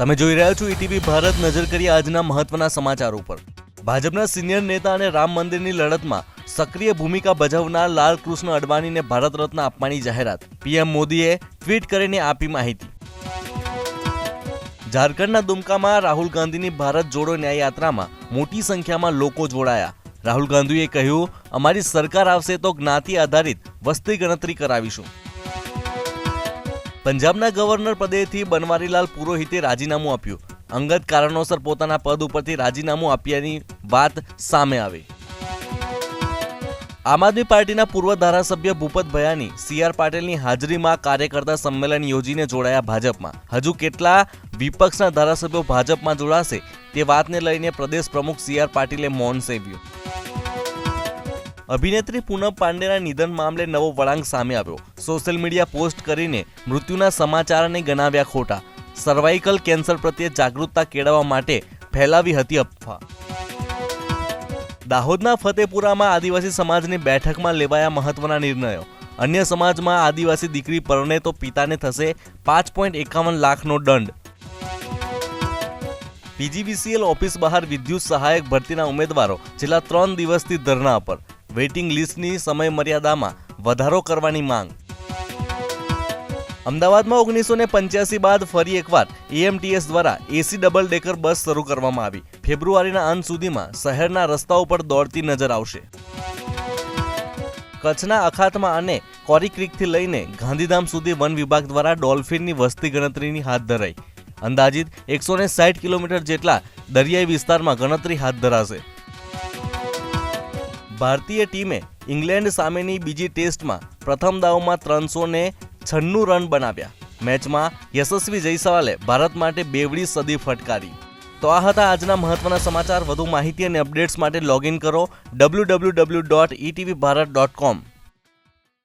તમે જોઈ રહ્યા છો ઈટીવી ભારત. નજર કરીએ આજના મહત્વના સમાચારો પર. ભાજપના સિનિયર નેતા અને રામ મંદિરની લડતમાં સક્રિય ભૂમિકા ભજવનાર લાલકૃષ્ણ અડવાણીને ભારત રત્ન આપવાની જાહેરાત. પીએમ મોદીએ ટ્વીટ કરીને આપી માહિતી. ઝારખંડના દુમકામાં રાહુલ ગાંધીની ભારત જોડો ન્યાય યાત્રામાં મોટી સંખ્યામાં લોકો જોડાયા. રાહુલ ગાંધીએ કહ્યું, અમારી સરકાર આવશે તો જ્ઞાતિ આધારિત વસ્તી ગણતરી કરાવીશું. પંજાબના ગવર્નર પદેથી બનવારીલાલ પુરોહિતે રાજીનામું આપ્યું. અંગત કારણોસર પોતાના પદ ઉપરથી રાજીનામું આપ્યાની વાત સામે આવી. આમ આદમી પાર્ટીના પૂર્વ ધારાસભ્ય ભૂપત ભયાની સીઆર પાટીલની હાજરીમાં કાર્યકર્તા સંમેલન યોજીને જોડાયા ભાજપમાં. હજુ કેટલા વિપક્ષના ધારાસભ્યો ભાજપમાં જોડાશે તે વાતને લઈને પ્રદેશ પ્રમુખ સીઆર પાટીલે મૌન સેવ્યું. અભિનેત્રી પૂનમ પાંડેના નિધન મામલે નવો વળાંક સામે આવ્યો. સોશિયલ મીડિયા પોસ્ટ કરીને મૃત્યુના સમાચારને ગણાવ્યા ખોટા. સર્વાઇકલ કેન્સર પ્રત્યે જાગૃતતા કેળવવા માટે ફેલાવી હતી અફવા. દાહોદના ફતેપુરામાં આદિવાસી સમાજની બેઠકમાં લેવાયા મહત્વના નિર્ણયો. અન્ય સમાજમાં આદિવાસી દીકરી પરણે તો પિતાને થશે 5.51 લાખનો દંડ. પીજીવીસીએલ ઓફિસ બહાર વિદ્યુત સહાયક ભરતીના ઉમેદવારો છેલ્લા 3 દિવસથી ધરણા પર. વેઇટિંગ લિસ્ટની સમય મર્યાદામાં વધારો કરવાની માંગ. અમદાવાદમાં 1985 બાદ ફરી એકવાર એએમટીએસ દ્વારા એસી ડબલ ડેકર બસ શરૂ કરવામાં આવી. ફેબ્રુઆરીના અંત સુધીમાં શહેરના રસ્તાઓ પર દોડતી નજર આવશે. કચ્છના અખાતમાં અને કોરી ક્રીકથી લઈને ગાંધીધામ સુધી વન વિભાગ દ્વારા ડોલ્ફિનની વસ્તી ગણતરીની હાથ ધરાઈ. અંદાજિત 160 કિલોમીટર જેટલા દરિયાઈ વિસ્તારમાં ગણતરી હાથ ધરાશે. ભારતીય ટીમે ઇંગ્લેન્ડ સામેની બીજી ટેસ્ટમાં પ્રથમ દાવમાં 396 રન બનાવ્યા. મેચમાં યશસ્વી જયસ્વાલે ભારત માટે બેવડી સદી ફટકારી. તો આ હતા આજના મહત્વના સમાચાર. વધુ માહિતી અને અપડેટ્સ માટે લોગિન કરો www.etvbharat.com.